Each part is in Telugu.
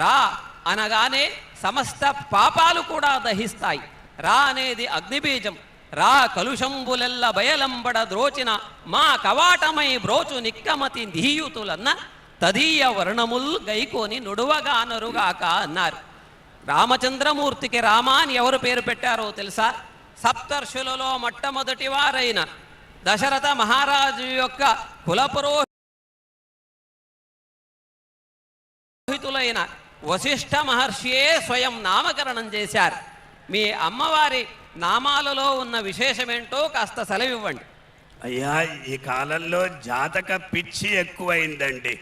రా అనగానే సమస్త పాపాలు కూడా దహిస్తాయి. రా అనేది అగ్నిబీజం. రా కలుషంబులెల్ల బయలంబడ ద్రోచిన మా కవాటమై బ్రోచు నిక్కమతి ధీయుతులన్న తదీయ వర్ణముల్ గైకోని నుడువగానరుగాక అన్నారు. రామచంద్రమూర్తికి రామ అని ఎవరు పేరు పెట్టారో తెలుసా? సప్తర్షులలో మొట్టమొదటి వారైన దశరథ మహారాజు యొక్క కులపురోహితులైన వశిష్ఠ మహర్షియే స్వయం నామకరణం చేశారు. మీ అమ్మవారి నామాలలో ఉన్న విశేషమేంటో కాస్త సెలవివ్వండి. అయ్యా, ఈ కాలంలో జాతక పిచ్చి ఎక్కువైందండి.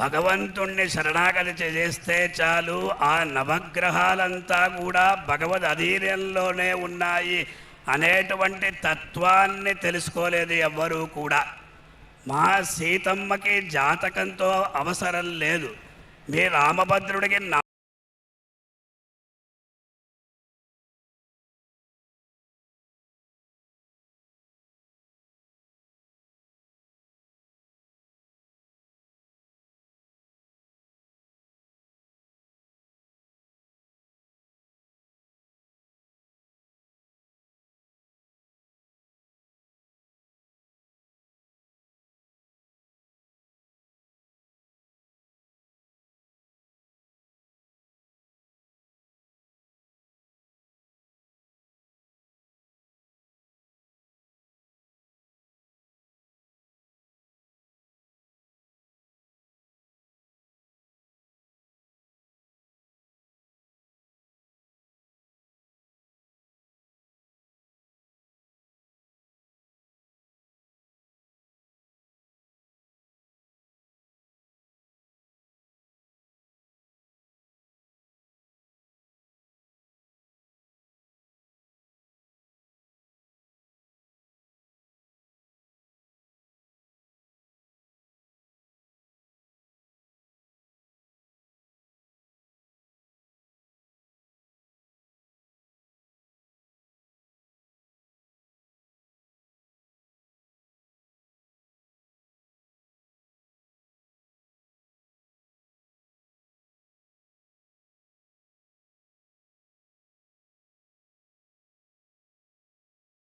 భగవంతుణ్ణి శరణాగతి చేస్తే చాలు, ఆ నవగ్రహాలంతా కూడా భగవద్ అధీనంలోనే ఉన్నాయి అనేటువంటి తత్వాన్ని తెలుసుకోలేదు ఎవ్వరూ కూడా. మా సీతమ్మకి జాతకంతో అవసరం లేదు. మీ రామభద్రుడికి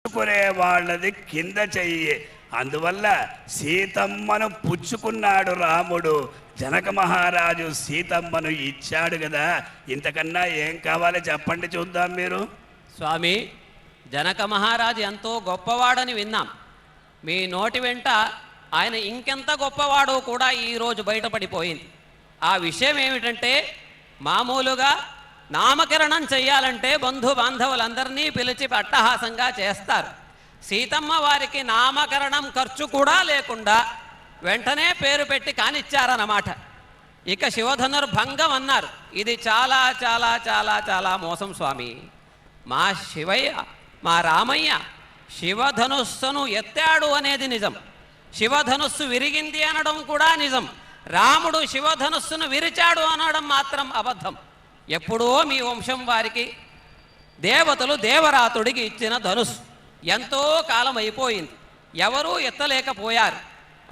పుచ్చుకునే వాళ్ళది కింద చెయ్యి. అందువల్ల సీతమ్మను పుచ్చుకున్నాడు రాముడు. జనక మహారాజు సీతమ్మను ఇచ్చాడు కదా, ఇంతకన్నా ఏం కావాలి చెప్పండి చూద్దాం మీరు. స్వామి, జనక మహారాజు ఎంతో గొప్పవాడని విన్నాం. మీ నోటి వెంట ఆయన ఇంకెంత గొప్పవాడో కూడా ఈరోజు బయటపడిపోయింది. ఆ విషయం ఏమిటంటే, మామూలుగా నామకరణం చెయ్యాలంటే బంధు బాంధవులందరినీ పిలిచి అట్టహాసంగా చేస్తారు. సీతమ్మ వారికి నామకరణం ఖర్చు కూడా లేకుండా వెంటనే పేరు పెట్టి కానిచ్చారన్నమాట. ఇక శివధనుర్భంగం అన్నారు. ఇది చాలా చాలా చాలా చాలా మోసం స్వామి. మా శివయ్య, మా రామయ్య శివధనుస్సును ఎత్తాడు అనేది నిజం. శివధనుస్సు విరిగింది అనడం కూడా నిజం. రాముడు శివధనుస్సును విరిచాడు అనడం మాత్రం అబద్ధం. ఎప్పుడో మీ వంశం వారికి దేవతలు దేవరాతుడికి ఇచ్చిన ధనుస్సు ఎంతో కాలం అయిపోయింది, ఎవరూ ఎత్తలేకపోయారు.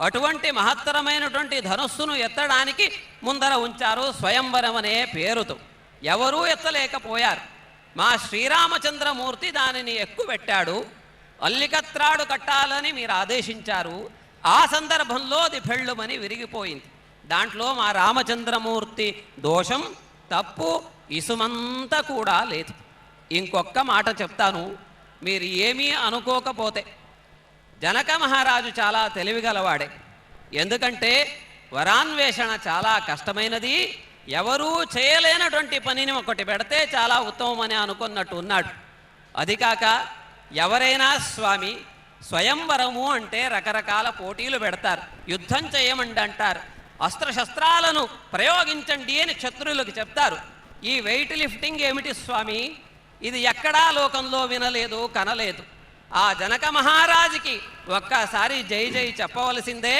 అటువంటి మహత్తరమైనటువంటి ధనుస్సును ఎత్తడానికి ముందర ఉంచారు స్వయంవరం అనే పేరుతో. ఎవరూ ఎత్తలేకపోయారు. మా శ్రీరామచంద్రమూర్తి దానిని ఎక్కుపెట్టాడు. అల్లికత్రాడు కట్టాలని మీరు ఆదేశించారు. ఆ సందర్భంలో అది ఫెళ్ళుమని విరిగిపోయింది. దాంట్లో మా రామచంద్రమూర్తి దోషం, తప్పు ఇసుమంతా కూడా లేదు. ఇంకొక్క మాట చెప్తాను, మీరు ఏమీ అనుకోకపోతే. జనక మహారాజు చాలా తెలివిగలవాడే. ఎందుకంటే వరాన్వేషణ చాలా కష్టమైనది. ఎవరూ చేయలేనటువంటి పనిని ఒకటి పెడితే చాలా ఉత్తమమని అనుకున్నట్టు ఉన్నాడు. అది కాక ఎవరైనా స్వామి స్వయంవరము అంటే రకరకాల పోటీలు పెడతారు, యుద్ధం చేయమండి అంటారు, అస్త్రశస్త్రాలను ప్రయోగించండి అని క్షత్రులకు చెప్తారు. ఈ వెయిట్ లిఫ్టింగ్ ఏమిటి స్వామి? ఇది ఎక్కడా లోకంలో వినలేదు, కనలేదు. ఆ జనక మహారాజుకి ఒక్కసారి జై జై చెప్పవలసిందే.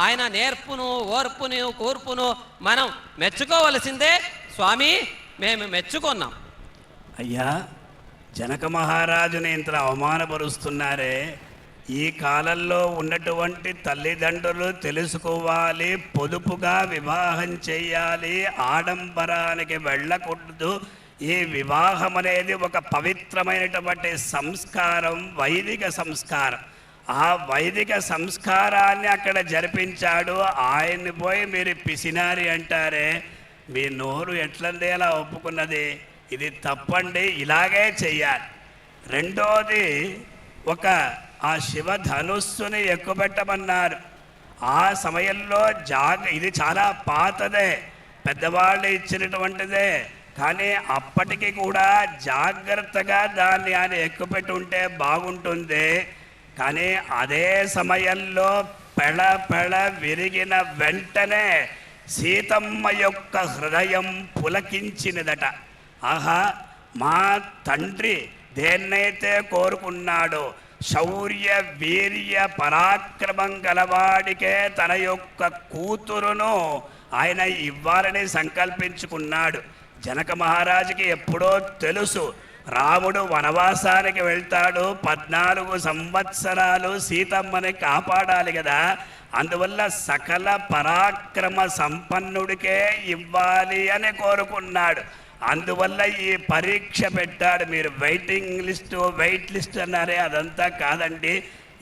ఆయన నేర్పును, ఓర్పును, కూర్పును మనం మెచ్చుకోవలసిందే. స్వామి, మేము మెచ్చుకున్నాం. అయ్యా, జనక మహారాజుని ఇంత అవమానపరుస్తున్నారే, ఈ కాలంలో ఉన్నటువంటి తల్లిదండ్రులు తెలుసుకోవాలి, పొదుపుగా వివాహం చేయాలి, ఆడంబరానికి వెళ్ళకూడదు. ఈ వివాహం అనేది ఒక పవిత్రమైనటువంటి సంస్కారం, వైదిక సంస్కారం. ఆ వైదిక సంస్కారాన్ని అక్కడ జరిపించాడు. ఆయన్ని పోయి మీరు పిసినారి అంటారే, మీ నోరు ఎట్లందే అలా ఒప్పుకున్నది? ఇది తప్పండి, ఇలాగే చెయ్యాలి. రెండోది, ఒక ఆ శివధనుస్సుని ఎక్కుపెట్టమన్నారు. ఆ సమయంలో ఇది చాలా పాతదే, పెద్దవాళ్ళు ఇచ్చినటువంటిదే, కానీ అప్పటికి కూడా జాగ్రత్తగా దాన్ని ఆయన ఎక్కుపెట్టి ఉంటే బాగుంటుంది. కానీ అదే సమయంలో పెళ విరిగిన వెంటనే సీతమ్మ యొక్క హృదయం పులకించినదట. ఆహా, మా తండ్రి దేన్నైతే కోరుకున్నాడో, శౌర్య వీర్య పరాక్రమం గలవాడికే తన యొక్క కూతురును ఆయన ఇవ్వాలని సంకల్పించుకున్నాడు. జనక మహారాజుకి ఎప్పుడో తెలుసు రాముడు వనవాసానికి వెళ్తాడు, 14 సంవత్సరాలు సీతమ్మని కాపాడాలి కదా. అందువల్ల సకల పరాక్రమ సంపన్నుడికే ఇవ్వాలి అని కోరుకున్నాడు. అందువల్ల ఈ పరీక్ష పెట్టాడు. మీరు వెయిట్ లిస్ట్ అన్నారే, అదంతా కాదండి.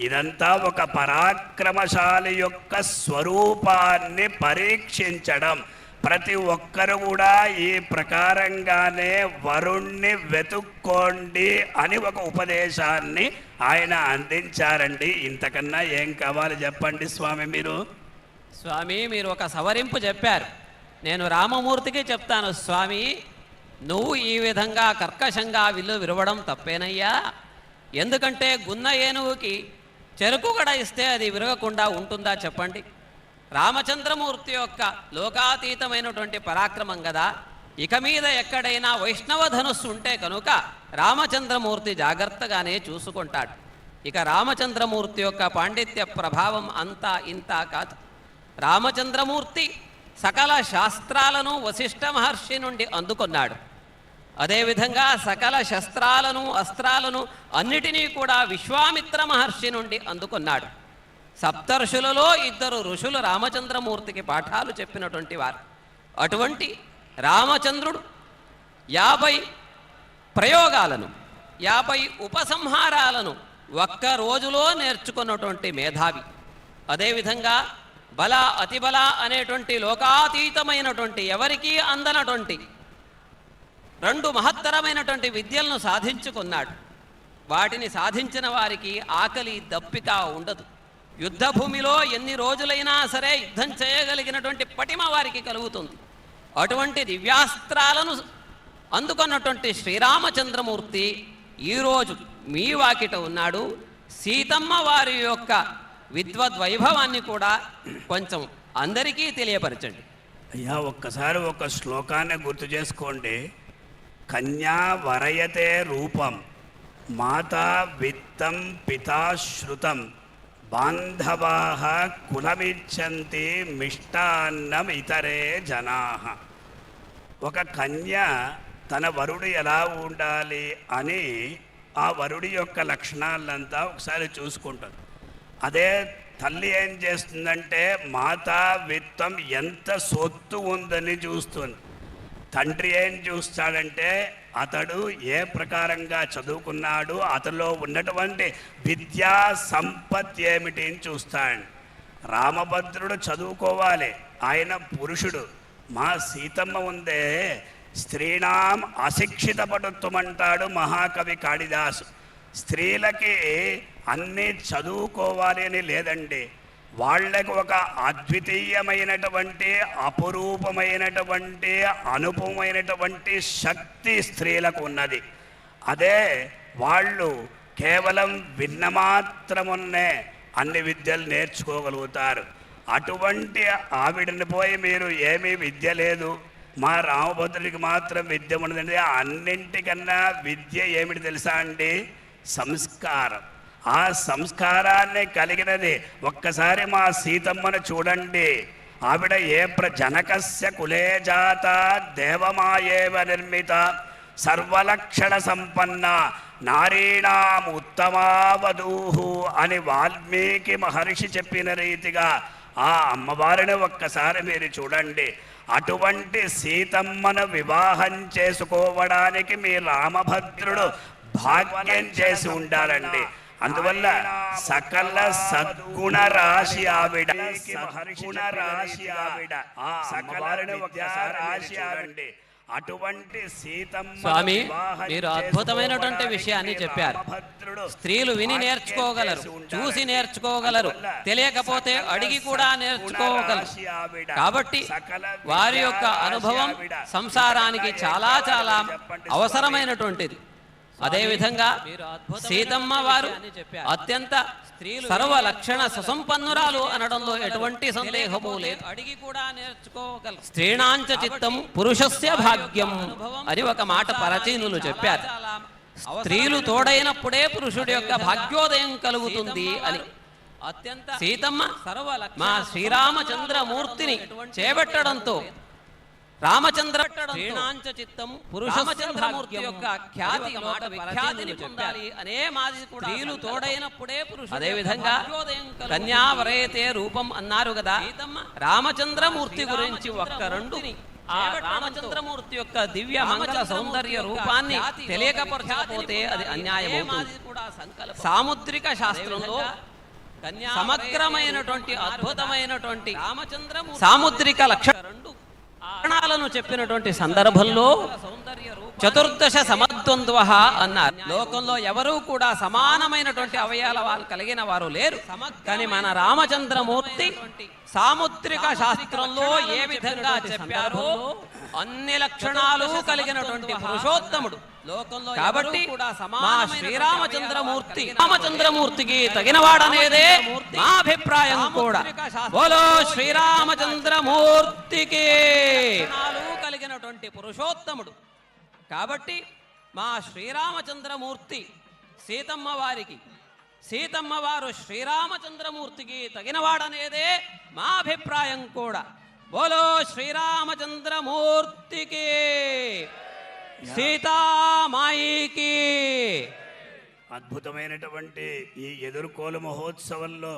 ఇదంతా ఒక పరాక్రమశాలి యొక్క స్వరూపాన్ని పరీక్షించడం. ప్రతి ఒక్కరు కూడా ఈ ప్రకారంగానే వరుణ్ణి వెతుక్కోండి అని ఒక ఉపదేశాన్ని ఆయన అందించారండి. ఇంతకన్నా ఏం కావాలి చెప్పండి స్వామి మీరు? స్వామి, మీరు ఒక సవరింపు చెప్పారు. నేను రామమూర్తికి చెప్తాను, స్వామి నువ్వు ఈ విధంగా కర్కశంగా విల్లు విరవడం తప్పేనయ్యా. ఎందుకంటే గున్న ఏనుగుకి చెరుకు గడ ఇస్తే అది విరగకుండా ఉంటుందా చెప్పండి? రామచంద్రమూర్తి యొక్క లోకాతీతమైనటువంటి పరాక్రమం కదా. ఇక మీద ఎక్కడైనా వైష్ణవ ధనుస్సు ఉంటే కనుక రామచంద్రమూర్తి జాగ్రత్తగానే చూసుకుంటాడు. ఇక రామచంద్రమూర్తి యొక్క పాండిత్య ప్రభావం అంతా ఇంత కాదు. రామచంద్రమూర్తి సకల శాస్త్రాలను వశిష్ఠ మహర్షి నుండి అందుకున్నాడు. అదేవిధంగా సకల శస్త్రాలను అస్త్రాలను అన్నిటినీ కూడా విశ్వామిత్ర మహర్షి నుండి అందుకున్నాడు. సప్తర్షులలో 2 ఋషులు రామచంద్రమూర్తికి పాఠాలు చెప్పినటువంటి వారు. అటువంటి రామచంద్రుడు 50 ప్రయోగాలను 50 ఉపసంహారాలను ఒక్క రోజులో నేర్చుకున్నటువంటి మేధావి. అదేవిధంగా బల అతిబల అనేటువంటి లోకాతీతమైనటువంటి ఎవరికీ అందనటువంటి 2 మహత్తరమైనటువంటి విద్యలను సాధించుకున్నాడు. వాటిని సాధించిన వారికి ఆకలి దప్పిక ఉండదు. యుద్ధభూమిలో ఎన్ని రోజులైనా సరే యుద్ధం చేయగలిగినటువంటి పటిమ వారికి కలుగుతుంది. అటువంటి దివ్యాస్త్రాలను అందుకున్నటువంటి శ్రీరామచంద్రమూర్తి ఈరోజు మీ వాకిట ఉన్నాడు. సీతమ్మ వారి యొక్క విద్వద్వైభవాన్ని కూడా కొంచెం అందరికీ తెలియపరచండి. అయ్యా, ఒక్కసారి ఒక శ్లోకాన్ని గుర్తు చేసుకోండి. కన్యా వరయతే రూపం, మాతా విత్తం పితా శ్రుతం, బాంధవాః కులమిచ్చంతి మిష్టాన్నం ఇతరే జనాః. ఒక కన్య తన వరుడు ఎలా ఉండాలి అని ఆ వరుడి యొక్క లక్షణాలంతా ఒకసారి చూసుకుంటుంది. అదే తల్లి ఏం చేస్తుందంటే మాతా విత్తం ఎంత సొత్తు ఉందని చూస్తుంది. తండ్రి ఏం చూస్తాడంటే అతడు ఏ ప్రకారంగా చదువుకున్నాడు, అతనిలో ఉన్నటువంటి విద్యా సంపత్తి ఏమిటి అని చూస్తాడు. రామభద్రుడు చదువుకోవాలి, ఆయన పురుషుడు. మా సీతమ్మ ఉందే స్త్రీణాం అశిక్షిత పటుత్వం అంటాడు మహాకవి కాళిదాసు. స్త్రీలకి అన్నీ చదువుకోవాలి అని లేదండి. వాళ్ళకు ఒక అద్వితీయమైనటువంటి అపురూపమైనటువంటి అనుపమైనటువంటి శక్తి స్త్రీలకు ఉన్నది. అదే వాళ్ళు కేవలం విన్నమాత్రమున్నే అన్ని విద్యలు నేర్చుకోగలుగుతారు. అటువంటి ఆవిడని పోయి మీరు ఏమీ విద్య లేదు, మా రామభద్రుడికి మాత్రం విద్య ఉన్నదండి. అన్నింటికన్నా విద్య ఏమిటి తెలుసా అండి? సంస్కారం. ఆ సంస్కారాన్ని కలిగినది. ఒక్కసారి మా సీతమ్మను చూడండి. ఆవిడ జనకస్య కులే జాత దేవమాయేవ నిర్మిత సర్వలక్షణ సంపన్న నారీణాం ఉత్తమావధూహు అని వాల్మీకి మహర్షి చెప్పిన రీతిగా ఆ అమ్మవారిని ఒక్కసారి మీరు చూడండి. అటువంటి సీతమ్మను వివాహం చేసుకోవడానికి మీ రామభద్రుడు భాగ్యం చేసి ఉండాలండి. అందువల్ల సకల సద్గుణ రాశి ఆవిడ, సద్గుణ రాశి ఆవిడ, ఆ సకల రాశి ఆవిడ. అటువంటి సీతమ్మ స్వామి, మీరు అద్భుతమైనటువంటి విషయాన్ని చెప్పారు. స్త్రీలు విని నేర్చుకోగలరు, చూసి నేర్చుకోగలరు, తెలియకపోతే అడిగి కూడా నేర్చుకోగలరు. కాబట్టి వారి యొక్క అనుభవం సంసారానికి చాలా చాలా అవసరమైనటువంటిది. అదేవిధంగా సీతమ్మ వారు అత్యంత సర్వ లక్షణ సుసంపన్నురాలు అనడంలో ఎటువంటి సందేహము లేదు. అడిగి కూడా నేర్చుకోగలరు. స్త్రీణాంచ చిత్తం పురుషస్య భాగ్యం అని ఒక మాట పరచీనులు చెప్పారు. స్త్రీలు తోడైనప్పుడే పురుషుడి యొక్క భాగ్యోదయం కలుగుతుంది అని. అత్యంత సీతమ్మ మా శ్రీరామచంద్రమూర్తిని చేపట్టడంతో రామచంద్ర చిత్తం పురుషమూర్తి యొక్క ఖ్యాతిని పొందాలి అనే మాది కూడా స్త్రీలు తోడైనప్పుడే పురుషుడు. అదేవిధంగా కన్యావరేతే రూపం అన్నారు కదా. రామచంద్రమూర్తి గురించి ఒక్క రెండు ఆ రామచంద్రమూర్తి యొక్క దివ్య మంగళ సౌందర్య రూపాన్ని తెలియకపరచకపోతే అది అన్యాయమవుతుంది. సాముద్రిక శాస్త్రంలో సమగ్రమైనటువంటి అద్భుతమైనటువంటి సాముద్రిక లక్షణాలను చెప్పినటువంటి సందర్భంలో చతుర్దశ సమద్వంద్వ అన్నారు. లోకంలో ఎవరూ కూడా సమానమైనటువంటి అవయవాలు కలిగిన వారు లేరు. కానీ మన రామచంద్రమూర్తి సాముద్రిక శాస్త్రంలో ఏ విధంగా చెప్పారో అన్ని లక్షణాలు కలిగినటువంటి పురుషోత్తముడు. కాబట్టి మా శ్రీరామచంద్రమూర్తికి తగినవాడనేదే మా అభిప్రాయం కూడా. బోలో శ్రీరామచంద్రమూర్తికి కలిగినటువంటి పురుషోత్తముడు. కాబట్టి మా శ్రీరామచంద్రమూర్తి సీతమ్మ వారికి, సీతమ్మ వారు శ్రీరామచంద్రమూర్తికి తగినవాడనేదే మా అభిప్రాయం కూడా. బోలో శ్రీరామచంద్రమూర్తికి, సీతామాయికి. అద్భుతమైనటువంటి ఈ ఎదుర్కోలు మహోత్సవంలో